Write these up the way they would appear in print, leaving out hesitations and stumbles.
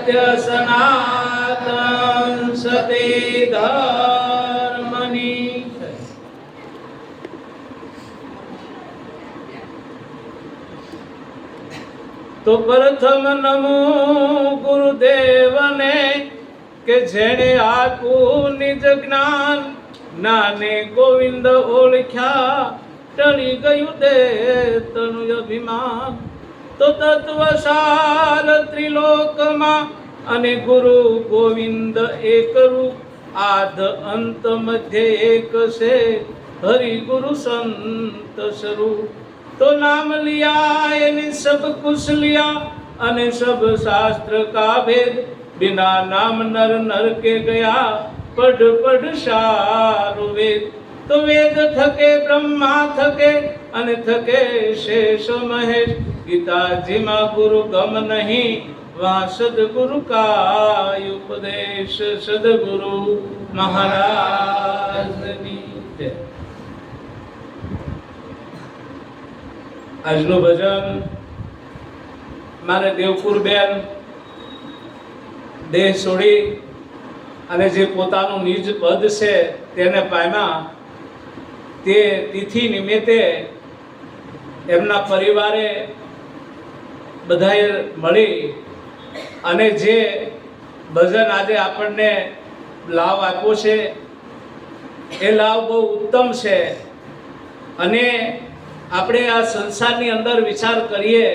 સત્ય સનાતન સતી ધર્મની. તો પ્રથમ નમો ગુરુદેવને કે જેણે આપ્યું નિજ જ્ઞાન, જ્ઞાને ગોવિંદ ઓળખ્યા ટળી ગયું દેતનું અભિમાન. તો તત્વસાર ત્રિલોકમાં અને ગુરુ ગોવિંદ એક રૂપ, આદ અંત મધ્ય એક છે હરિ ગુરુ સંત સ્વરૂપ. तो नाम लिया यानी सब कुछ लिया अने सब शास्त्र का भेद, बिना नाम नर नर के गया पढ़ पढ़ सारू वेद. तो वेद थके ब्रह्मा थके अने थके शेष महेश, गीताजी मा गुरु गम नहीं वहाँ सदगुरु का उपदेश. सदगुरु महाराज की जय. આજનું ભજન મારે દેવપુર બેન દેહ છોડી અને જે પોતાનું નિજ પદ છે તેને પામ્યા, તે તિથિ નિમિત્તે એમના પરિવારે બધાએ મળી અને જે ભજન આજે આપણને લાભ આપ્યો છે એ લાભ બહુ ઉત્તમ છે. અને આપણે આ સંસારની અંદર વિચાર કરીએ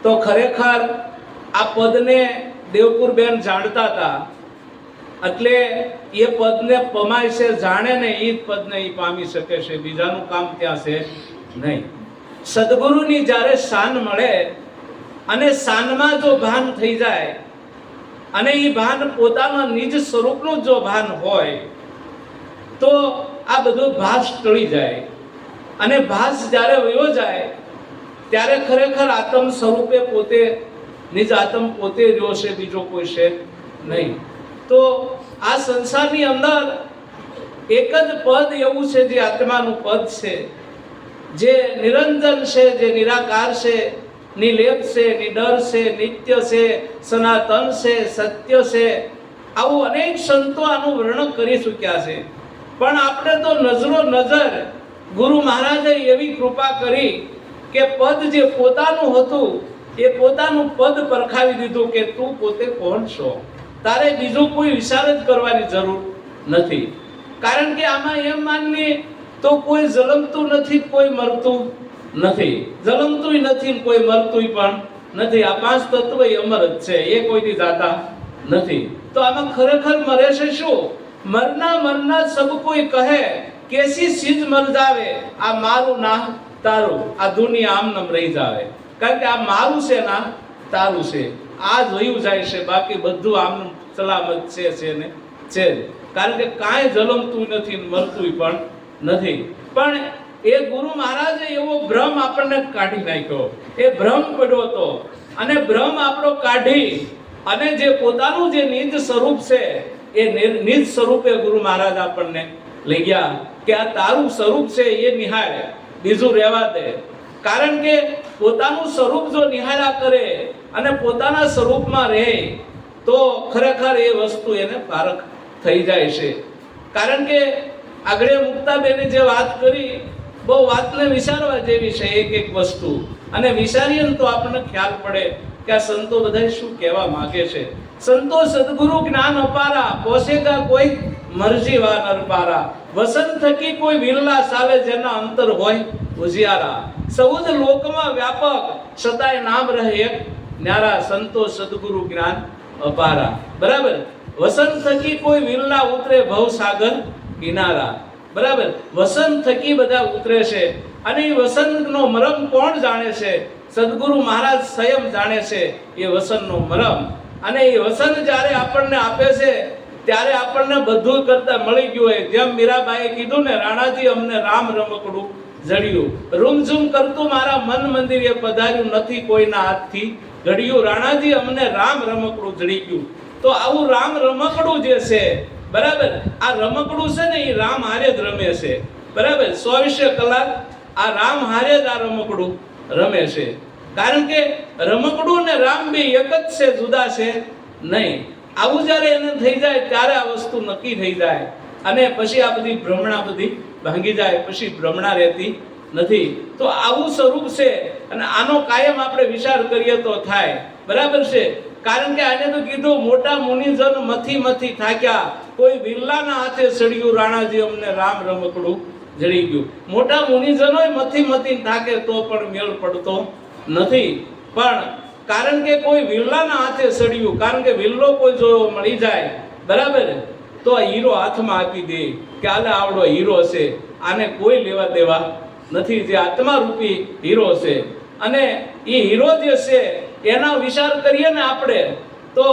તો ખરેખર આ પદને દેવપુર બેન જાણતા હતા, એટલે એ પદને પમાય છે, જાણે ને એ જ પદને એ પામી શકે છે, બીજાનું કામ ત્યાં છે નહીં. સદગુરુની જ્યારે શાન મળે અને શાનમાં જો ભાન થઈ જાય અને એ ભાન પોતાના નિજ સ્વરૂપનું જો ભાન હોય તો આ બધું ભાસ ટળી જાય. અને ભાસ જ્યારે વયો જાય ત્યારે ખરેખર આત્મ સ્વરૂપે પોતે નિજ આત્મ પોતે રહ્યો છે, બીજો કોઈ છે નહીં. તો આ સંસારની અંદર એક જ પદ એવું છે જે આત્માનું પદ છે, જે નિરંજન છે, જે નિરાકાર છે, નિલેપ છે, નિડર છે, નિત્ય છે, સનાતન છે, સત્ય છે. આવું અનેક સંતો આનું વર્ણન કરી ચૂક્યા છે. પણ આપણે તો નજરો નજર ગુરુ મહારાજે એવી કૃપા કરી કે પદ જે પોતાનું હતું એ પોતાનું પદ પરખાવી દીધું કે તું પોતે કોણ છો, તારે બીજું કોઈ વિચાર જ કરવાની જરૂર નથી. કારણ કે આમાં એમ માનીએ તો કોઈ જલમતું નથી, કોઈ મરતું નથી. જલમતુંય નથી, કોઈ મરતુંય પણ નથી. આ પાંચ તત્વ અમર જ છે, એ કોઈથી જાતા નથી. તો આમાં ખરેખર મરે છે શું? મરના મરના સબ કોઈ કહે કેસી ચીજ મર જાવે, આ મારું ના તારું, આ દુનિયા આમ નમ રહી જાવે. કારણ કે આ મારું છે ના તારું છે, આ જોયું જાય છે, બાકી બધું આમ સલામત છે ને છે. કારણ કે કાંઈ જલમતું નથી, મરતું પણ નથી. પણ એ ગુરુ મહારાજે એવો ભ્રમ આપણને કાઢી નાખ્યો. એ ભ્રમ પડ્યો હતો અને ભ્રમ આપણો કાઢી અને જે પોતાનું જે નિજ સ્વરૂપ છે એ નિજ સ્વરૂપે ગુરુ મહારાજ આપણને લઈ ગયા કે આ તારું સ્વરૂપ છે એ નિહાળ, બીજું રહેવા દે. કારણ કે પોતાનું સ્વરૂપ જો નિહાળ્યા કરે અને પોતાના સ્વરૂપમાં રહે તો ખરેખર એ વસ્તુ એને પારખ થઈ જાય છે. કારણ કે આગળ મુક્તાબેને જે વાત કરી બહુ વાતને વિચારવા જેવી છે એક એક વસ્તુ. અને વિચારીએ તો આપણને ખ્યાલ પડે કે આ સંતો બધા શું કહેવા માંગે છે. સંતો સદગુરુ જ્ઞાન અપારા, પોસેગા કોઈ મરજી વા નરપારા. વસન થકી કોઈ વિરલા સાવે જેના અંતર હોય ઉજિયારા. સૌદ લોકમાં વ્યાપક સદાય નામ રહે એક ન્યારા. સંતો સદગુરુ જ્ઞાન અપારા. બરાબર. વસન થકી કોઈ વિરલા ઉતરે ભવસાગર કિનારા. બરાબર. વસન થકી બધા ઉતરે છે અને એ વસનનો મરમ કોણ જાણે છે? સદગુરુ મહારાજ સ્વયં જાણે છે એ વસનનો મરમ. અને એ વસન જ્યારે આપણને આપે છે ત્યારે આપણને બધું કરતા મળી ગયું હોય. જેમ મીરાબાઈએ કીધું ને, રાણાજી અમને રામ રમકડું જડ્યું, રૂમઝૂમ કરતું મારા મન મંદિરે પધાર્યું, નથી કોઈના હાથથી ઘડ્યું. રાણાજી અમને રામ રમકડું જડી ગયું. તો આવું રામ રમકડું જે છે, બરાબર, આ રમકડું છે ને એ રામ હારે જ રમે છે. બરાબર. 24 કલાક આ રામ હારે જ આ રમકડું રમે છે. કારણ કે રમકડું ને રામ બે એક જ છે, જુદા છે નહીં. આવું જ્યારે એને થઈ જાય ત્યારે આ વસ્તુ નક્કી થઈ જાય અને પછી આ બધી ભ્રમણા બધી ભાંગી જાય, પછી ભ્રમણા રહેતી નથી. તો આવું સ્વરૂપ છે અને આનો કાયમ આપણે વિચાર કરીએ તો થાય, બરાબર છે. કારણ કે આને તો કીધું મોટા મુનિજન મથી મથી થાક્યા, કોઈ વિરલાના હાથે સળિયું રાણાજી અમને રામ રમકડું જડી ગયું. મોટા મુનિજનોય મથી મથી થાકે તો પણ મેળ પડતો નથી. પણ કારણ કે કોઈ વિરલાના હાથે સળિયું, કારણ કે વિરલો કોઈ જો મળી જાય, બરાબર, તો આ હીરો હાથમાં આપી દે કે આલે આવડો હીરો છે, આને કોઈ લેવા દેવા નથી, જે આત્મા રૂપી હીરો છે. અને એ હીરો જે છે એના વિચાર કરીએ ને આપણે, તો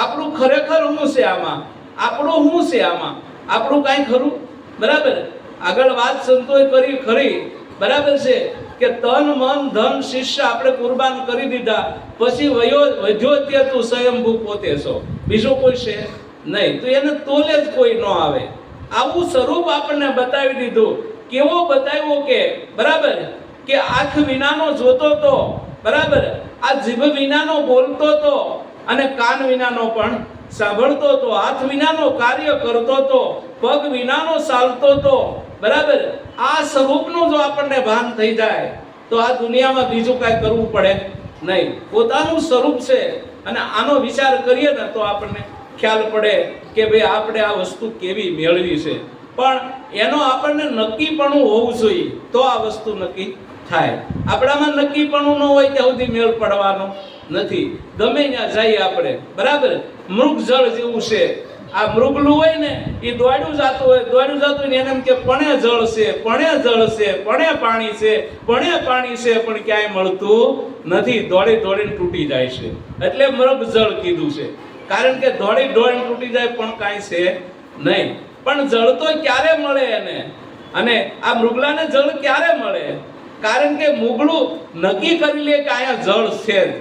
આપણું ખરેખર શું છે આમાં, આપણું શું છે આમાં, આપણું કાંઈ ખરું, બરાબર. આગળ વાત સંતોએ કરી ખરી, બરાબર છે, કે તન મન ધન શિષ્ય આપણે કુરબાન કરી દીધા, પછી વધ્યો તે તું સ્વયંભૂ પોતે છો, બીજો કોઈ છે નહીં. તો એને તોલે જ કોઈ ન આવે. આવું સ્વરૂપ આપણને બતાવી દીધું. કેવો બતાવ્યો કે, બરાબર, કે આંખ વિનાનો જોતો તો, બરાબર, આ જીભ વિનાનો બોલતો તો, અને કાન વિનાનો પણ સાંભળતો તો, હાથ વિનાનો કાર્ય કરતો તો, પગ વિનાનો ચાલતો તો, બરાબર. આ સ્વરૂપનું જો આપણને ભાન થઈ જાય તો આ દુનિયામાં બીજું કાંઈ કરવું પડે નહીં. પોતાનું સ્વરૂપ છે અને આનો વિચાર કરીએ ને તો આપણને ખ્યાલ પડે કે ભાઈ આપણે આ વસ્તુ કેવી મેળવી છે. પણ એનો આપણને નક્કીપણું હોવું જોઈએ તો આ વસ્તુ નક્કી થાય. આપણામાં નક્કીપણું ન હોય ત્યાં સુધી મેળ પડવાનો નથી. ગમે ત્યાં જઈએ આપણે, બરાબર, મૃગ જળ જેવું છે. આ મૃગલું હોય ને એ દોડ્યું જતું હોય ને એને એમ કે પણે જળ છે, પણે જળ છે, પણે પાણી છે, પણે પાણી છે, પણ ક્યાંય મળતું નથી, દોડી દોડીને તૂટી જાય છે. એટલે મૃગ જળ કીધું છે, કારણ કે દોડી દોડીને તૂટી જાય પણ કાંઈ છે નહીં. પણ જળ તો ક્યારે મળે એને, અને આ મૃગલાને જળ ક્યારે મળે? કારણ કે મુગલું નક્કી કરી લે કે અહીંયા જળ છે જ,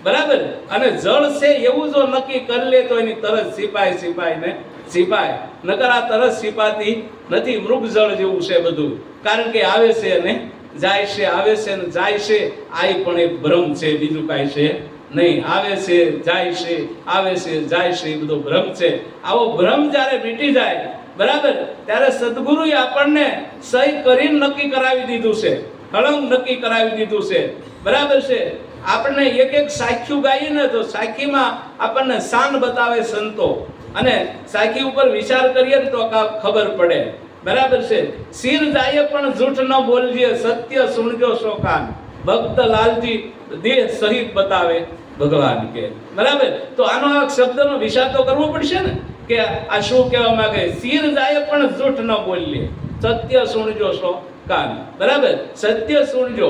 બરાબર, અને જળ છે એવું જો નક્કી કરી લે તો એની તરસ સિપાય, નકર આ તરસ સિપાતી નથી. મૃગ જળ જેવું છે બધું, કારણ કે આવે છે અને જાય છે, આવે છે અને જાય છે. આ પણ એક ભ્રમ છે, બીજું કાંઈ છે નહીં. આવે છે, જાય છે, આવે છે, જાય છે, એ બધો ભ્રમ છે. આવો ભ્રમ જ્યારે મીટી જાય, બરાબર, ત્યારે સદગુરુએ આપણને સહી કરીને નક્કી કરાવી દીધું છે, કળંક નક્કી કરાવી દીધું છે, બરાબર છે. આપણને એક એક સાખ્યું ગાઈએ ને તો સાખીમાં આપણને શાન બતાવે સંતો, અને સાખી ઉપર વિચાર કરીએ ને તો ખબર પડે, બરાબર છે. શિર જાય પણ જૂઠ ન બોલજે, સત્ય સુણજો સો કાન, ભક્ત લાલજી દેહ સહિત બતાવે ભગવાન કે, બરાબર. તો આનો આ શબ્દનો વિચાર તો કરવો પડશે ને કે આ શું કહેવા માંગે. શિર જાય પણ જૂઠ ન બોલીએ, સત્ય સુણજો સો કાન, બરાબર, સત્ય સુણજો,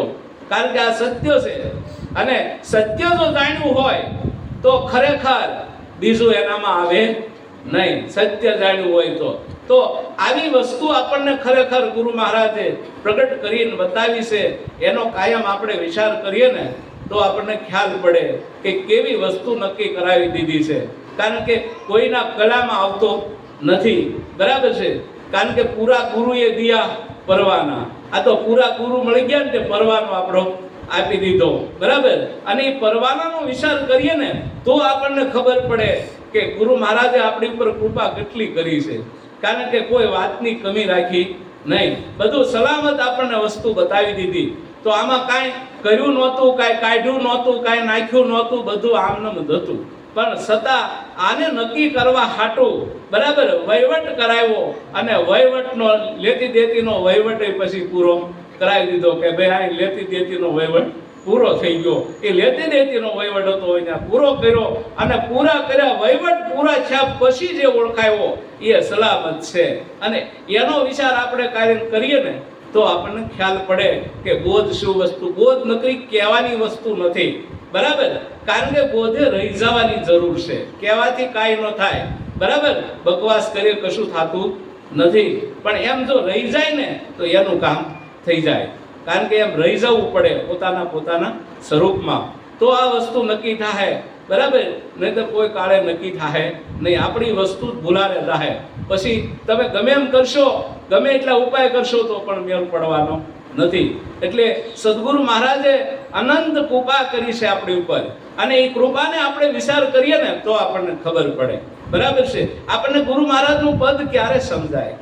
કારણ કે આ સત્ય છે. અને સત્ય જો જાણ્યું હોય તો ખરેખર બીજું એનામાં આવે નહીં. સત્ય જાણ્યું હોય તો આવી વસ્તુ આપણને ખરેખર ગુરુ મહારાજે પ્રગટ કરીને બતાવી છે. એનો કાયમ આપણે વિચાર કરીએ ને તો આપણને ખ્યાલ પડે કે કેવી વસ્તુ નક્કી કરાવી દીધી છે. કારણ કે કોઈના કલામાં આવતો નથી, બરાબર છે. કારણ કે પૂરા ગુરુએ દિયા પરવાના, આ તો પૂરા ગુરુ મળી ગયા ને તે પરવાનો આપણો આપી દીધો, બરાબર. અને એ પરવાનાનો વિચાર કરીએ ને તો આપણને ખબર પડે કે ગુરુ મહારાજે આપણી ઉપર કૃપા કેટલી કરી છે. કારણ કે કોઈ વાતની કમી રાખી નહીં, બધું સલામત આપણને વસ્તુ બતાવી દીધી. તો આમાં કાંઈ કર્યું નહોતું, કાંઈ કાઢ્યું નહોતું, કાંઈ નાખ્યું નહોતું, બધું આમનામ જ હતું. પણ છતાં આને નક્કી કરવા હાટું, બરાબર, વહીવટ કરાવ્યો, અને વહીવટનો લેતી દેતીનો વહીવટ પછી પૂરો કરાવી દીધો કે ભાઈ આ લેતી દેતીનો વહીવટ પૂરો થઈ ગયો. એ લેતી દેતીનો વહીવટ હતો એને પૂરો કર્યો, અને પૂરા કર્યા વહીવટ પૂરા થયા પછી જે ઓળખાયો એ સલામત છે. અને એનો વિચાર આપણે કાર્ય કરીએ ને તો આપણને ખ્યાલ પડે કે બોધ શું વસ્તુ. બોધ નકરી કહેવાની વસ્તુ નથી, બરાબર. કારણ કે બોધે રહી જવાની જરૂર છે, કહેવાથી કાંઈ ન થાય, બરાબર. બકવાસ કરીએ કશું થતું નથી, પણ એમ જો રહી જાય ને તો એનું કામ થઈ જાય. કારણ કે એમ રહી જવું પડે પોતાના સ્વરૂપમાં, તો આ વસ્તુ નક્કી થાય, બરાબર. નહીં તો કોઈ કાળે નક્કી થાય નહીં. આપણી વસ્તુ જ ભૂલારે રહે. પછી તમે ગમે એમ કરશો, ગમે એટલા ઉપાય કરશો તો પણ મેળ પડવાનો નથી. એટલે સદગુરુ મહારાજે અનંત કૃપા કરી છે આપણી ઉપર, અને એ કૃપાને આપણે વિચાર કરીએ ને તો આપણને ખબર પડે. બરાબર છે? આપણને ગુરુ મહારાજનું પદ ક્યારે સમજાય?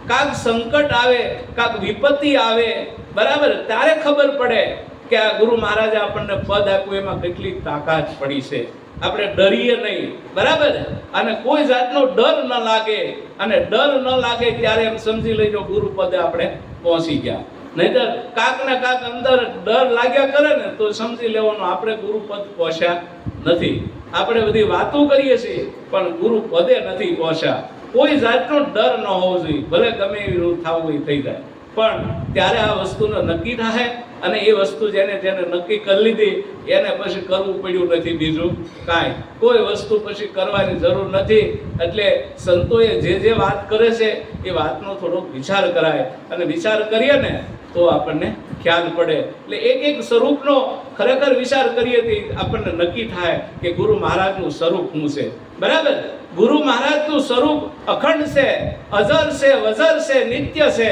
કાંક સંકટ આવે, કાંક વિપત્તિ આવે, બરાબર, ત્યારે ખબર પડે કે આ ગુરુ મહારાજે આપણને પદ આપ્યું, એમાં કેટલી તાકાત પડી છે. આપણે ડરીએ નહીં, બરાબર, અને કોઈ જાતનો ડર ન લાગે, અને ડર ન લાગે ત્યારે એમ સમજી લેજો ગુરુ પદે આપણે પહોંચી ગયા. નહીતર કાંક ને કાંક અંદર ડર લાગ્યા કરે ને તો સમજી લેવાનું આપણે ગુરુ પદ પહોંચ્યા નથી. આપણે બધી વાતો કરીએ છીએ પણ ગુરુ પદે નથી પહોંચ્યા. કોઈ જાતનો ડર ન હોવો જોઈએ, ભલે ગમે એવું થવું એ થઈ જાય, પણ ત્યારે આ વસ્તુનો નક્કી થાય. અને એ વસ્તુ જેને નક્કી કરી લીધી એને પછી કરવું પડ્યું નથી બીજું કાંઈ. કોઈ વસ્તુ પછી કરવાની જરૂર નથી. એટલે સંતોએ જે વાત કરે છે એ વાતનો થોડોક વિચાર કરાય, અને વિચાર કરીએ ને તો આપણને ખ્યાલ પડે. એટલે એક સ્વરૂપનો ખરેખર વિચાર કરીએ તો આપણને નક્કી થાય કે ગુરુ મહારાજનું સ્વરૂપ શું છે. બરાબર? ગુરુ મહારાજનું સ્વરૂપ અખંડ છે, અજર છે, વજર છે, નિત્ય છે.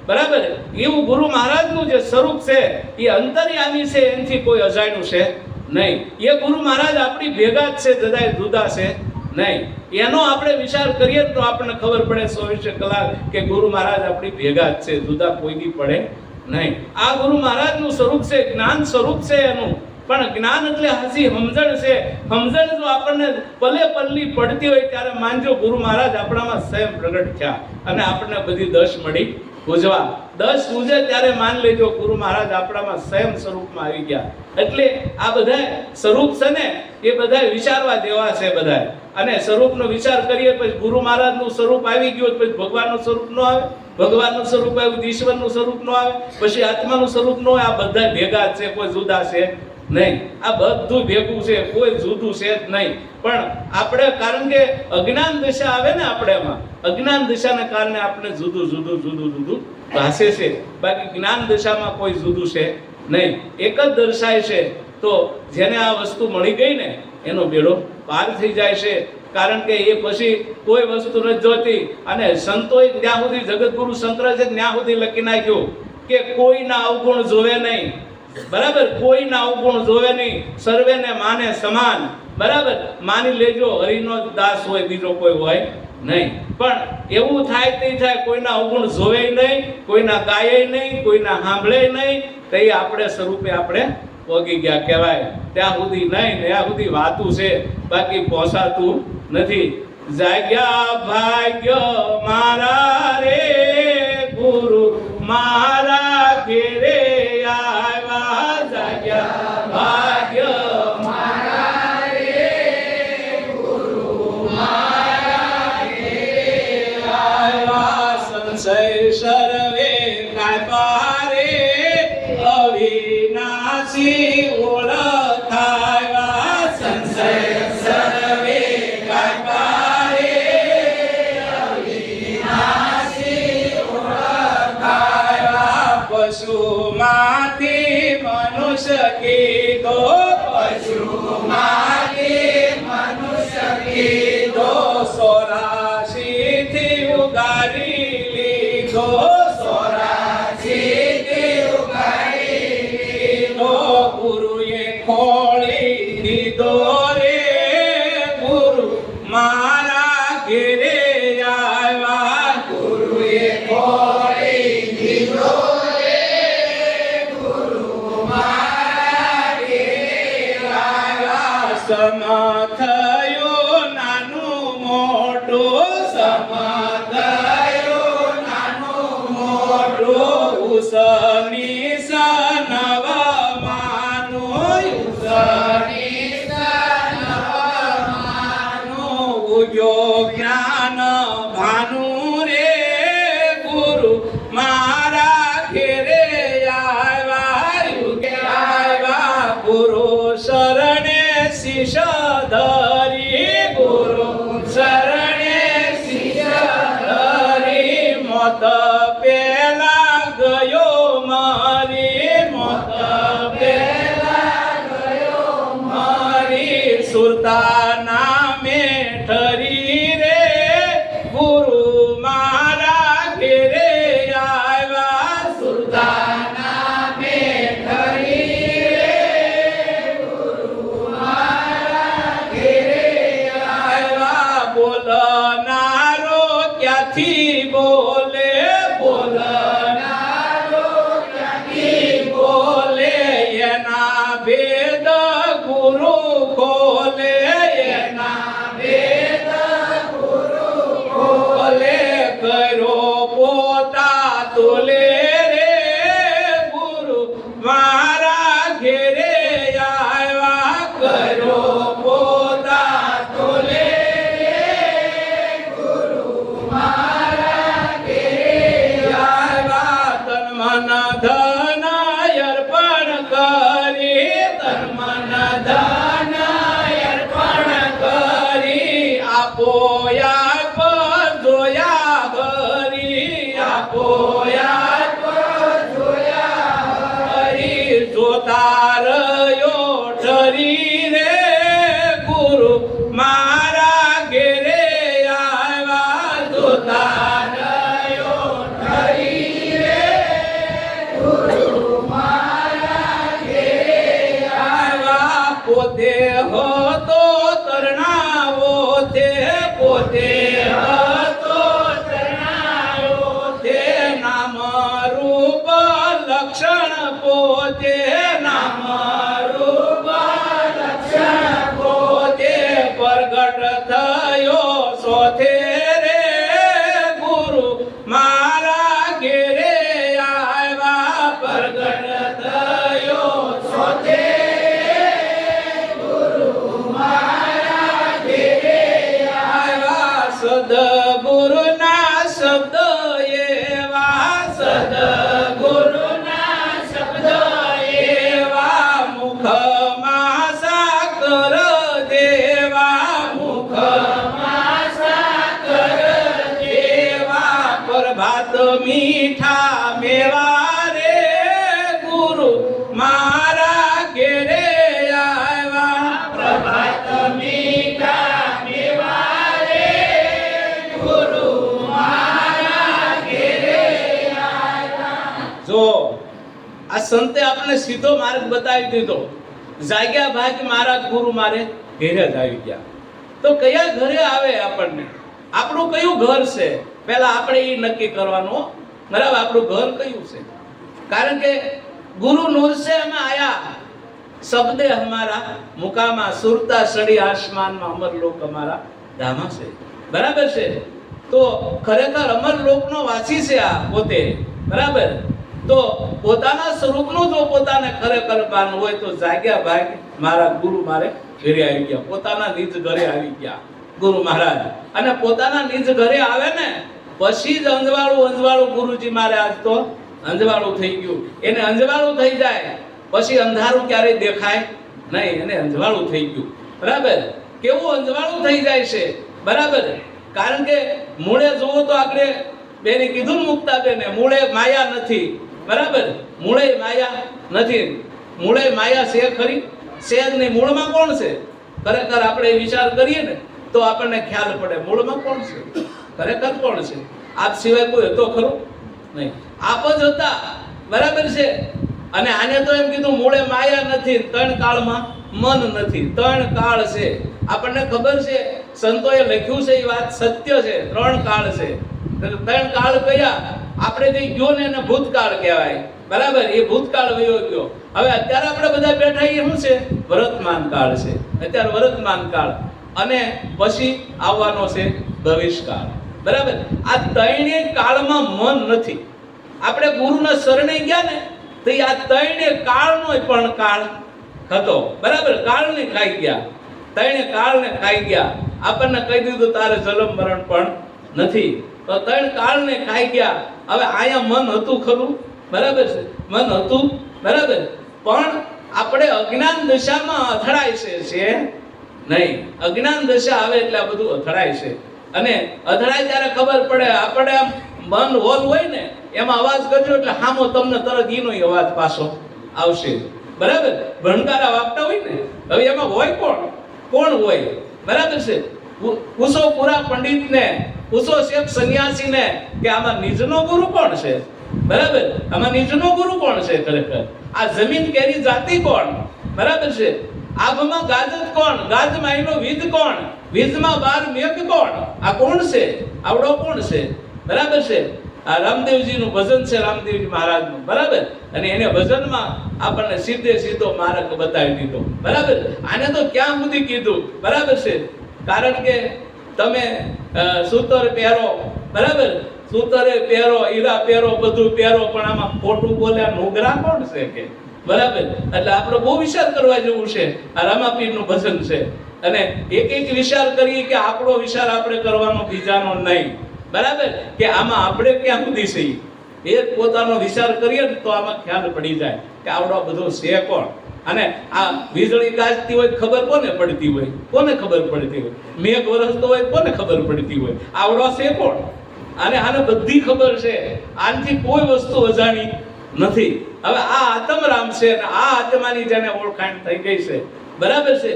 બરાબર? એવું ગુરુ મહારાજનું જે સ્વરૂપ છે એ અંતર્યામી છે, એનાથી કોઈ અજાણ્યું છે નહીં. એ ગુરુ મહારાજ આપણી ભેગા જ છે, જુદા જુદા છે નહીં. એનો આપણે વિચાર કરીએ તો આપણને ખબર પડે 24 કલાક કે ગુરુ મહારાજ આપણી ભેગા જ છે, જુદા કોઈ દી પડે નહીં. આ ગુરુ મહારાજનું સ્વરૂપ છે, જ્ઞાન સ્વરૂપ છે એનું. પણ જ્ઞાન એટલે હજી સમજણ છે. સમજણ જો આપણને પલે પલ્લી પડતી હોય ત્યારે માનજો ગુરુ મહારાજ આપણામાં સ્વયં પ્રગટ થયા, અને આપણને બધી દશ મળી પૂજવા. દશ પૂજે ત્યારે માન લેજો ગુરુ મહારાજ આપણામાં સ્વયં સ્વરૂપમાં આવી ગયા. એટલે આ બધા સ્વરૂપ છે ને એ બધા વિચારવા જેવા છે બધા. અને સ્વરૂપનો વિચાર કરીએ પછી ગુરુ મહારાજનું સ્વરૂપ આવી ગયું પછી ભગવાનનું સ્વરૂપ ન આવે, ભગવાનનું સ્વરૂપ આવ્યું ઈશ્વરનું સ્વરૂપ ન આવે, પછી આત્માનું સ્વરૂપ ન આવે. આ બધા ભેગા છે, કોઈ જુદા છે નહીં. આ બધું ભેગું છે, કોઈ જુદું છે જ નહીં. પણ આપણે કારણ કે અજ્ઞાન દિશા આવે ને, આપણે એમાં અજ્ઞાન દિશાને કારણે આપણે જુદું ભાષે છે. બાકી જ્ઞાન દિશામાં કોઈ જુદું છે નહીં, એક જ દર્શાય છે. તો જેને આ વસ્તુ મળી ગઈ ને એનો બેડો પાર થઈ જાય છે. કારણ કે એ પછી કોઈ વસ્તુ નથી જોતી. અને સંતોએ ત્યાં સુધી, જગતગુરુ શંકરાચાર્ય ત્યાં સુધી લખી નાખ્યું કે કોઈના અવગુણ જોવે નહીં. બરાબર? કોઈના અવગુણ જોવે નહીં, સર્વેને માને સમાન. બરાબર? માની લેજો હરિનો દાસ હોય, બીજો કોઈ હોય નહીં. પણ એવું થાય તે થાય, કોઈના અવગુણ જોવે નહીં, કોઈના ગાય નહીં, કોઈના સાંભળે નહીં, તો એ આપણે સ્વરૂપે આપણે પોગી ગયા કહેવાય. ત્યાં સુધી નહીં, ત્યાં સુધી વાતું છે, બાકી પહોંચાતું નથી. જાગ્યા ભાગ્ય મારા રે ગુરુ મારા ઘેરે આવ્યા. જાગ્યા ભાગ્ય મારા રે ગુરુ મારા ઘેરે આવ્યા. સંશય સર્વે કાપ્યા રે અવિનાશી ઓળખાયા. સંશય સર્વે કાપ્યા રે અવિનાશી ઓળખાયા. પશુમાંથી મનુષ્ય કીધો, પશુમાંથી મનુષ્ય કીધો. 84 થી ઉગારી લીધો, 84 થી ઉગારી લીધો. ગુરુએ ખોળી દીધો રે ગુરુ મારા ઘેરે આવ્યા. ગુરુએ ખોળી દીધો રે ગુરુ મારા ઘેરે આવ્યા. સમ થયો નાનું મોટું, સમ થયો નાનું મોટું. ઉસની સનવા માનો, ઉસની સનવા માનો. ઉગ્યો જ્ઞાન ભાનુ રે ગુરુ મારા ઘેરે આવ્યા. આવ્યા ગુરુ શરણે શિષ્ય ધરી, ગુરુ શરણે શિષ્ય ધરી. મોત પેલા ગયો મારી, મોત પેલા ગયો મારી. સુરતા નામે ઠરી રે ગુરુ મારા ઘેરે આવ્યા. સુરતા નામે ઠરી રે ક્યાંથી બોલે બોલનારો ક્યાંથી બોલે એના વેદ ગુરુ ખોલે એના વેદ ગુરુ ખોલે કર્યો પોતા તોલે રે ગુરુ મારા ઘેરે આવ્યા કર્યો પોતા તોલે મન ધન અર્પણ કરી તન મન ધન અર્પણ કરી આપો યાપ જોયા હરી આપો યાપ જોયા હરી જોતા રહ્યો ઠરી રે ગુરુ મારા ઘેરે આવ્યા જોતા પોતે હતો તરણાવો તે પોતે હતો તરણાવો તે નામ રૂપ લક્ષણ પોતે નામ રૂપ લક્ષણ પોતે પ્રગટ થયો સોથે રે ગુરુ મારા ઘેરે આવ્યા પ્રગટ થયો સોથે સદગુરુના શબ્દ એવા સદગુરુના શબ્દ એવા મુખમાં સાકર દેવા મુખમાં સાકર દેવા પ્રભાત મીઠા મેવા રે ગુરુ મારા ઘેરે આવ્યા પ્રભાત મીઠા જો આ સંતે આપણને સીધો માર્ગ બતાવી દીધો જાગ્યા ભાગ મારા ગુરુ મારે ઘેરે જ આવી ગયા તો કયા ઘરે આવે આપણને આપણું કયું ઘર છે પહેલા આપણે એ નક્કી કરવાનું બરાબર આપણું ઘર કયું છે કારણ કે ગુરુ નૂર સે અમે આયા શબ્દે હમારા મુકામા સુરતા સડી આસમાનમાં અમર લોક અમારા ધામા છે બરાબર છે તો ખરેખર અમર લોકનો વાસી છે આ પોતે બરાબર તો પોતાના સ્વરૂપનું જો પોતાને ખરેખર ભાન હોય તો જાગ્યા ભાગ મારા ગુરુ મારે ઘરે આવી ગયા પોતાના નિજ ઘરે આવી ગયા ગુરુ મહારાજ અને પોતાના નિજ ઘરે આવે ને પછી જ અંજવાળું ગુરુજી મારે આજ તો અંજવાળું થઈ ગયું એને અંજવાળું થઈ જાય પછી અંધારું ક્યારેય દેખાય નહીં એને અંજવાળું થઈ ગયું બરાબર કેવું અંજવાળું થઈ જાય છે બરાબર કારણ કે મૂળે જોવો તો આપણે બેને કીધું મુક્તા બેને મૂળે માયા નથી બરાબર મૂળે માયા નથી મૂળે માયા છે ખરી છે જ નહીં મૂળમાં કોણ છે ખરેખર આપણે વિચાર કરીએ ને તો આપણને ખ્યાલ પડે મૂળમાં કોણ છે ખરેખર કોણ છે આપ સિવાય કોઈ હતો ખરો નહીં આપ જ હતા બરાબર છે અને આને તો એમ કીધું મૂળે માયા નથી ત્રણ કાળમાં મન નથી ત્રણ કાળ છે આપણને ખબર છે સંતોએ લખ્યું છે એ વાત સત્ય છે ત્રણ કાળ છે ત્રણ કાળ કયા આપણે જે ગયો ને એને ભૂતકાળ કહેવાય બરાબર એ ભૂતકાળ વયો ગયો હવે અત્યારે આપણે બધા બેઠા એ શું છે વર્તમાન કાળ છે અત્યારે વર્તમાન કાળ અને પછી આવવાનો છે ભવિષ્યકાળ બરાબર આ ત્રણેય કાળમાં મન નથી આપણે ગુરુના શરણે ગયા ને તો આ ત્રણેય કાળનો પણ કાળ હતો બરાબર કાળને ખાઈ ગયા ત્રણેય કાળને ખાઈ ગયા આપણને કહી દીધું તારે જન્મ મરણ પણ નથી તો ત્રણ કાળને ખાઈ ગયા હવે આયા મન હતું ખરું બરાબર છે મન હતું બરાબર પણ આપણે અજ્ઞાન દશામાં અથડાય છે નહીં અજ્ઞાન દશા આવે એટલે આ બધું અથડાય છે અને અથડાય ત્યારે ખબર પડે આપણે મન હોલ હોય ને એમાં અવાજ કરજો એટલે સામો તમને તરત એનો અવાજ પાછો આવશે બરાબર ભણકારા વાગતા હોય ને હવે એમાં હોય કોણ હોય બરાબર છે પૂછો પૂરા પંડિત ને પૂછો શેખ સંન્યાસી ને કે આમાં નિજનો ગુરુ કોણ છે બરાબર આમાં નિજનો ગુરુ કોણ છે ખરેખર આ જમીન કેરી જાતિ કોણ બરાબર છે આભમાં ગાજત કોણ ગાજમાં એનો વિધ કોણ વિધમાં બાર મેઘ કોણ આ કોણ છે આવડો કોણ છે બરાબર છે. આ રામદેવજીનું ભજન છે, રામદેવજી મહારાજનું, બરાબર. અને એને ભજનમાં આપણને સીધે સીધો માર્ગ બતાવી દીધો, બરાબર. આને તો ક્યાં સુધી કીધું, બરાબર છે. કારણ કે તમે સૂતર પહેરો, બરાબર, સૂતરે પહેરો, હીરા પહેરો, બધું પહેરો, પણ આમાં ખોટું બોલ્યા નુગરા કોણ છે કે, બરાબર. એટલે આપણે બહુ વિચાર કરવા જેવું છે. આ રામાપીરનું ભજન છે. અને એક એક વિચાર કરીએ કે આપણો વિચાર આપણે કરવાનો, બીજાનો નહીં, બરાબર. કે આમાં આપણે ક્યાં સુધી છીએ, એ પોતાનો વિચાર કરીએ ને તો આમાં ખ્યાલ પડી જાય કે આવડો બધો છે કોણ. અને આ વીજળી ગાજતી હોય ખબર કોને પડતી હોય, કોને ખબર પડતી હોય, મેઘ વરસતો હોય કોને ખબર પડતી હોય, આવડો છે કોણ. અને આને બધી ખબર છે, આનાથી કોઈ વસ્તુ અજાણી નથી. હવે આ આત્મરામ છે અને આ આત્માની જેને ઓળખાણ થઈ ગઈ છે, બરાબર છે,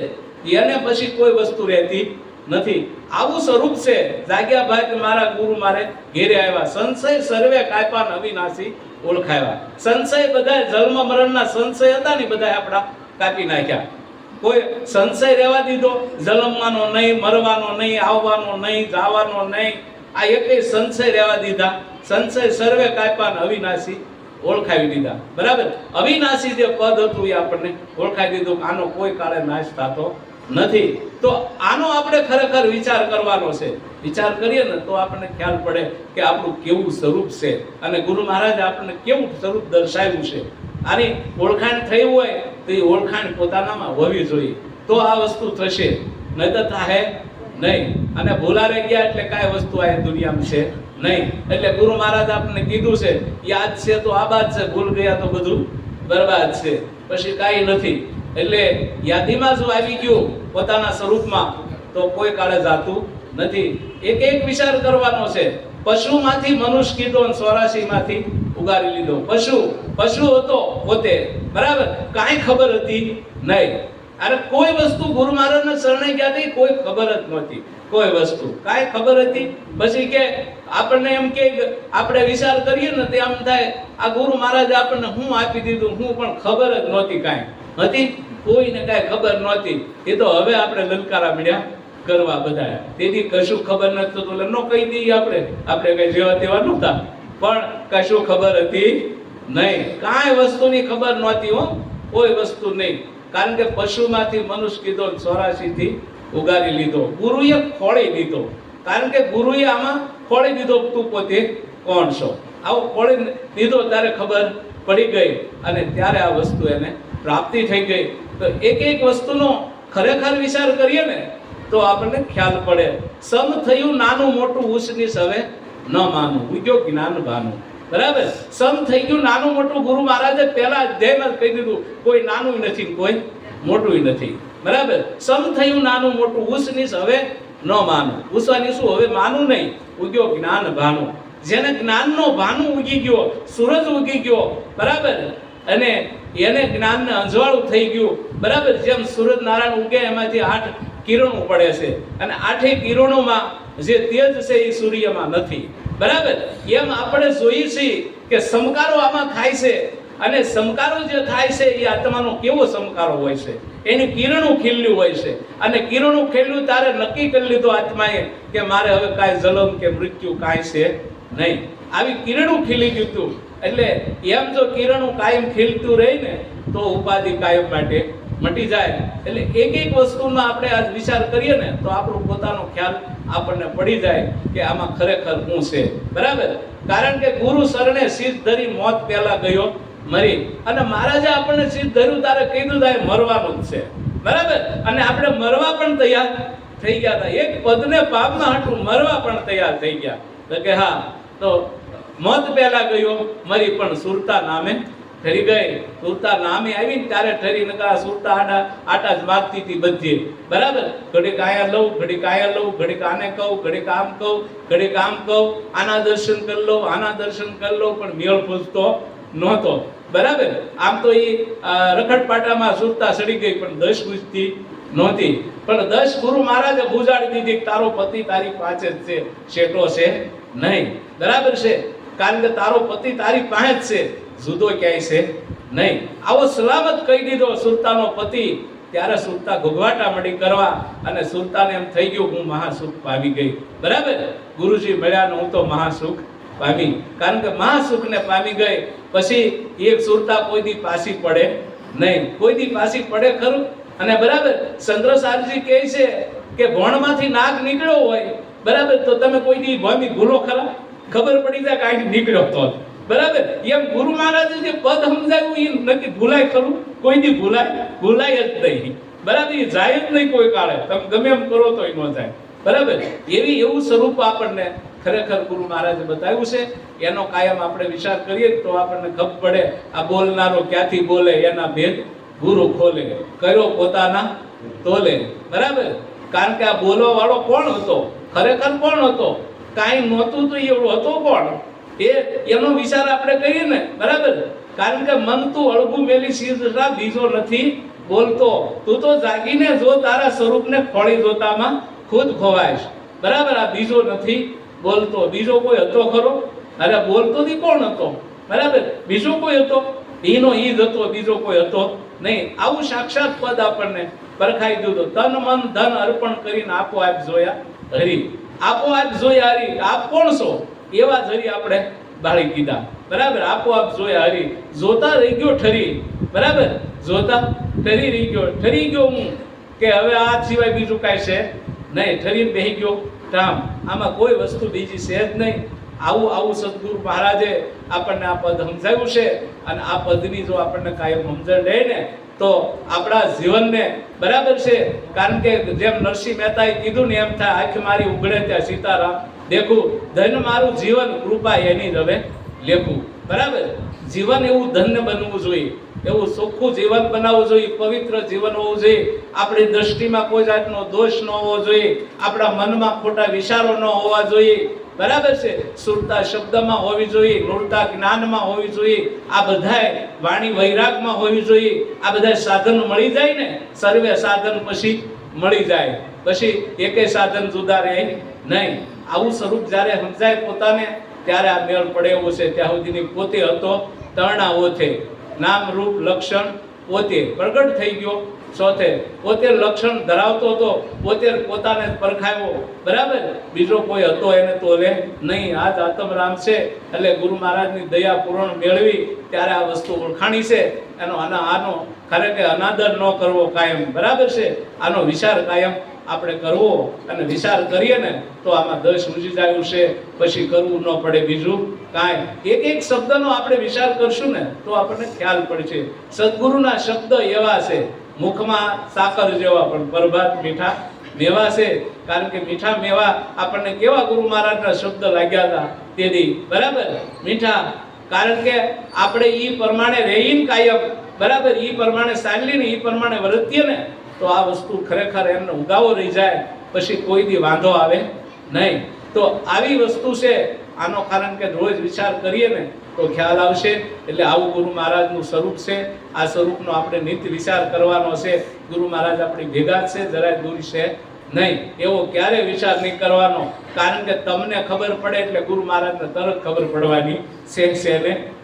એને પછી કોઈ વસ્તુ રહેતી નથી. આવું સ્વરૂપ છે. જાગ્યા ભાઈ કે મારા ગુરુ મારે ઘેરે આવ્યા, સંશય સર્વે કાપ્યા અવિનાશી ઓળખાવ્યા. સંશય બધા જન્મ મરણના સંશય હતા ને બધા આપણા કાપી નાખ્યા. કોઈ સંશય રહેવા દીધો, જન્મવાનો નહીં, મરવાનો નહીં, આવવાનો નહીં, જવાનો નહીં, આ એકેય સંશય રહેવા દીધા. સંશય સર્વે કાપ્યા અવિનાશી ઓળખાવી દીધા, બરાબર. અવિનાશી જે પદ હતું એ આપણને ઓળખાવી દીધું. આનો કોઈ કાળે નાશ થતો નથી. તો આનો આપણે ખરેખર વિચાર કરવાનો છે. વિચાર કરીએ ને તો આપણને ખ્યાલ પડે કે આપણું કેવું સ્વરૂપ છે અને ગુરુ મહારાજે આપણને કેવું સ્વરૂપ દર્શાવ્યું છે. આની ઓળખાણ થઈ હોય તો એ ઓળખાણ પોતાનામાં હોવી જોઈએ, તો આ વસ્તુ થશે, નહીં તો થાય નહીં. અને ભૂલારે ગયા એટલે કાંઈ વસ્તુ આ દુનિયામાં છે નહીં. એટલે ગુરુ મહારાજ આપણને કીધું છે, યાદ છે તો આબાદ છે, ભૂલ ગયા તો બધું બરબાદ છે, પછી કાંઈ નથી. એટલે યાદીમાં જો આવી ગયું પોતાના સ્વરૂપમાં તો કોઈ કાળે જાતું નથી. એક એક વિચાર કરવાનો છે. પશુમાંથી મનુષ્ય કીધો અને 84 માંથી ઉગારી લીધો. પશુ હતો પોતે, બરાબર, કાંઈ ખબર હતી નહીં. અરે કોઈ વસ્તુ ગુરુ મહારાજના શરણે ગયા હતી, કોઈ ખબર જ નહોતી, કોઈ વસ્તુ કાંઈ ખબર હતી. પછી કે આપણને એમ કે આપણે વિચાર કરીએ ને તે આમ થાય આ ગુરુ મહારાજે આપણને હું આપી દીધું, હું પણ ખબર જ નહોતી, કાંઈ હતી, કોઈને કાંઈ ખબર નહોતી. એ તો હવે આપણે લલકારા મળ્યા કરવા બધા. તેથી કશું ખબર નતું તો ન કહી દઈએ આપણે કઈ જેવા તેવા નહોતા, પણ કશું ખબર હતી નહીં, કાંઈ વસ્તુની ખબર નહોતી હો, કોઈ વસ્તુ નહીં. કારણ કે પશુમાંથી મનુષ્ય કીધો 84 થી ઉગારી લીધો. ગુરુએ ખોળી દીધો, કારણ કે ગુરુએ આમાં ખોળી દીધો તું પોતે કોણ છો. આવો ખોળી દીધો ત્યારે ખબર પડી ગઈ અને ત્યારે આ વસ્તુ એને પ્રાપ્તિ થઈ ગઈ. તો એક એક વસ્તુનો ખરેખર વિચાર કરીએ ને તો આપણને ખ્યાલ પડે. સમ થયું નાનું મોટું ઉસની હવે ન માનું, ઉગ્યો જ્ઞાન ભાનું, બરાબર. સમ થઈ ગયું નાનું મોટું. ગુરુ મહારાજે પહેલા અધ્યાયમાં કહી દીધું કોઈ નાનું નથી, કોઈ મોટું નથી, બરાબર. સમ થયું નાનું મોટું ઉસની હવે ન માનું. ઉસવાની શું હવે માનું નહીં, ઉગ્યો જ્ઞાન ભાનું. જેને જ્ઞાનનો ભાનું ઉગી ગયો, સૂરજ ઉગી ગયો, બરાબર, અને એને જ્ઞાનને અંજવાળું થઈ ગયું, બરાબર. જેમ સૂરજ નારાયણ ઉગે એમાંથી 8 કિરણો પડે છે અને 8 કિરણોમાં જે તેજ છે એ સૂર્યમાં નથી, બરાબર. એમ આપણે જોઈએ છીએ કે સમકારો આમાં થાય છે અને સમકારો જે થાય છે એ આત્માનો કેવો સમકારો હોય છે, એની કિરણું ખીલ્યું હોય છે. અને કિરણું ખીલ્યું ત્યારે નક્કી કરી લીધું આત્માએ કે મારે હવે કાંઈ જન્મ કે મૃત્યુ કાંઈ છે નહીં. આવી કિરણું ખીલી ગયું હતું. એટલે એમ જો કિરણું કાયમ ખીલતું રહે ને તો ઉપાધિ કાયમ માટે મટી જાય. એટલે એક એક વસ્તુમાં આપણે આજ વિચાર કરીએ ને તો આપણો પોતાનો ખ્યાલ આપણને પડી જાય કે આમાં ખરેખર શું છે, બરાબર. કારણ કે ગુરુ શરણે શીશ ધરી મોત પહેલા ગયો મરી. અને મહારાજે આપણને શીશ ધર્યું તારે કીધું થાય મરવાનું જ છે, બરાબર. અને આપણે મરવા પણ તૈયાર થઈ ગયા હતા. એક પદને પાપમાં હાટું મરવા પણ તૈયાર થઈ ગયા. તો કે હા, તો મોત પહેલા ગયો મરી પણ સુરતા નામે ઠરી ગઈ. સુરતા નામે આવી ને ત્યારે ઠરી, નકા સુરતા આટા જ માગતી હતી બધી, બરાબર. ઘડીક આયા લઉં, ઘડીક આયા લઉં, ઘડીક આને કહું, ઘડીક આમ કહું, ઘડીક આમ કહું, આના દર્શન કરી લઉં, આના દર્શન કરી લઉં, પણ મેળ પૂછતો નહોતો, બરાબર. આમ તો એ રખડપાટામાં સુરતા સડી ગઈ પણ 10 પૂછતી નહોતી. પણ 10 ગુરુ મહારાજે બુજાડી દીધી કે તારો પતિ તારી પાસે જ છે, શેટો છે નહીં, બરાબર છે. કારણ કે તારો પતિ તારી પાસે જ છે, જુદો ક્યાંય છે નહીં. આવો સલામત કહી દીધો સુરતાનો પતિ. ત્યારે સુરતા ઘોઘવાટા મળી કરવા અને સુરતાને એમ થઈ ગયું હું મહાસુખ પામી ગઈ. બરાબર, ગુરુજી મળ્યા ને હું તો મહાસુખ પામી. કારણ કે મહાસુખને પામી ગઈ પછી એક સુરતા કોઈ દી પાછી પડે નહીં, કોઈ દી પાછી પડે ખરું? અને બરાબર ચંદ્રસારજી કહે છે કે ભણમાંથી નાગ નીકળ્યો હોય, બરાબર, તો તમે કોઈ દી ભમી ભૂલો ખરા? ખબર પડી જાય કે અહીં નીકળ્યો તો, બરાબર. એમ ગુરુ મહારાજે જે પદ સમજાવ્યું એ નક્કી ભૂલાય ખરું? કોઈ દી ભૂલાય જ નહીં. બરાબર, એ જાય જ નહીં કોઈ કાળે, તમે ગમે એમ કરો તો ન જાય. બરાબર, એવું સ્વરૂપ આપણને ખરેખર ગુરુ મહારાજે બતાવ્યું છે. એનો કાયમ આપણે વિચાર કરીએ તો આપણને ખબર પડે આ બોલનારો ક્યાંથી બોલે, એના ભેદ ગુરુ ખોલે, કર્યો પોતાના તોલે. બરાબર, કારણ કે આ બોલવા વાળો કોણ હતો? ખરેખર કોણ હતો? કાંઈ નહોતું તો એવડો હતો કોણ? એનો વિચાર આપણે કરીએ ને. બરાબર, કારણ કે મન તું અળગું મેલી શીર્ષા બીજો નથી બોલતો, તું તો જાગીને જો તારા સ્વરૂપને ખોળી જોતામાં ખુદ ખોવાઈશ. બરાબર, આ બીજો નથી બોલતો. બીજો કોઈ હતો ખરો? અરે બોલતો થી કોણ હતો? બરાબર, બીજો કોઈ હતો? એનો ઈ જ હતો, બીજો કોઈ હતો નહીં. આવું સાક્ષાત પદ આપણને પરખાઈ દીધું. તન મન ધન અર્પણ કરીને આપો આપ જોયા હરી, આપો આપ જોયા હરી. આપ કોણ છો? એવા જ હરી આપણે બાળી કીધા. બરાબર, આપો આપ જોયા હરી. જોતા રહી ગયો ઠરી. બરાબર, જોતા ઠરી ગયો હું કે હવે આ સિવાય બીજું કાંઈ છે નહીં. ઠરીને બેહી ગયો ટામ. આમાં કોઈ વસ્તુ બીજી છે જ નહીં. આવું સદગુરુ મહારાજે આપણને આ પદ સમજાવ્યું છે. અને આ પદની જો આપણને કાયમ સમજણ રહે ને તો આપણા જીવનને બરાબર છે. કારણ કે જેમ નરસિંહ મહેતાએ કીધું ને એમ થાય આંખ મારી ઉઘડે ત્યાં સીતારામ દેખું, ધન મારું જીવન કૃપા એની રવે લેખું. બરાબર, જીવન એવું ધન્ય બનવું જોઈએ, એવું ચોખ્ખું જીવન બનાવવું જોઈએ, પવિત્ર જીવન હોવું જોઈએ. આપણી દ્રષ્ટિમાં કોઈ જાતનો દોષ ન હોવો જોઈએ, આપણા મનમાં ખોટા વિચારો ન હોવા જોઈએ. બરાબર છે, સુરતા શબ્દમાં હોવી જોઈએ, નૂરતા જ્ઞાનમાં હોવી જોઈએ, આ બધાય વાણી વૈરાગમાં હોવી જોઈએ. આ બધા સાધન મળી જાય ને, સર્વે સાધન પછી મળી જાય, પછી એકે સાધન જુદા રહે નહીં. આવું સ્વરૂપ જ્યારે સમજાય પોતાને ત્યારે આ મેળ પડે એવું છે. ત્યાં સુધીની પોતે હતો તરણા ઓથે, નામ રૂપ લક્ષણ પોતે પ્રગટ થઈ ગયો ચોથે. પોતે લક્ષણ ધરાવતો હતો, પોતે પોતાને પરખાયો. બરાબર, બીજો કોઈ હતો એને તોલે નહીં. આ જ આત્મરામ છે. એટલે ગુરુ મહારાજની દયા પૂર્ણ મેળવી ત્યારે આ વસ્તુ ઓળખાણી છે. આનો ખરેખર અનાદર ન કરવો કાયમ. બરાબર છે, આનો વિચાર કાયમ આપણે કરવો. અને વિચાર કરીએ ને તો આમાં દસ રૂજી જાય છે, પછી કરવું ન પડે બીજું કાંઈ. એક શબ્દનો આપણે વિચાર કરશું ને તો આપણને ખ્યાલ પડશે. સદગુરુના શબ્દ એવા છે, મુખમાં સાકર જેવા પણ પરભાત મીઠા મેવા છે. કારણ કે મીઠા મેવા આપણને કેવા ગુરુ મહારાજના શબ્દ લાગ્યા હતા તેથી. બરાબર, મીઠા. કારણ કે આપણે ઈ પ્રમાણે રહીને કાયમ, બરાબર, ઈ પ્રમાણે ચાલીને ઈ પ્રમાણે વર્તીએ ને તો આ વસ્તુ ખરેખર એમને ઉગાવો રહી જાય, પછી કોઈ દી વાંધો આવે નહીં. તો આવી વસ્તુ છે. આનો કારણ કે રોજ વિચાર કરીએ ને તો ખ્યાલ આવશે. એટલે આવું ગુરુ મહારાજનું સ્વરૂપ છે. આ સ્વરૂપનો આપણે નિત્ય વિચાર કરવાનો છે. ગુરુ મહારાજ આપણી ભેગા છે, જરાય દૂર છે નહીં. એવો ક્યારે વિચાર નહીં કરવાનો. કારણ કે તમને ખબર પડે એટલે ગુરુ મહારાજને તરત ખબર પડવાની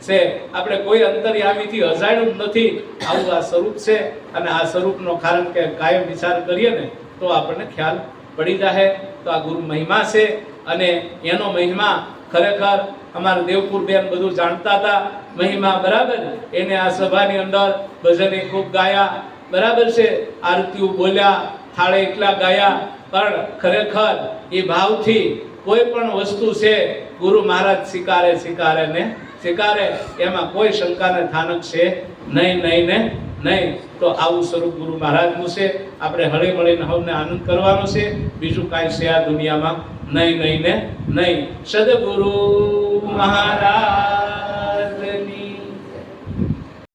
છે. આપણે કોઈ અંતર્યામીથી અજાણ્યું જ નથી. આવું આ સ્વરૂપ છે. અને આ સ્વરૂપનો કારણ કે કાયમ વિચાર કરીએ ને તો આપણને ખ્યાલ પડી જાય. તો આ ગુરુ મહિમા છે. અને એનો મહિમા ખરેખર અમારા દેવપુર બેન બધું જાણતા હતા મહિમા. બરાબર, એને આ સભાની અંદર ભજને ખૂબ ગાયા. બરાબર છે, આરતીઓ બોલ્યા, થાળે એટલા ગાયા. પણ ખરેખર એ ભાવથી કોઈ પણ વસ્તુ છે ગુરુ મહારાજ સ્વીકારે ને સ્વીકારે, એમાં કોઈ શંકાને થાનક છે નહીં. તો આવું સ્વરૂપ ગુરુ મહારાજનું છે. આપણે હળી મળીને સૌને આનંદ કરવાનો છે. બીજું કાંઈ છે આ દુનિયામાં નહીં. સદગુરુ મહારાજ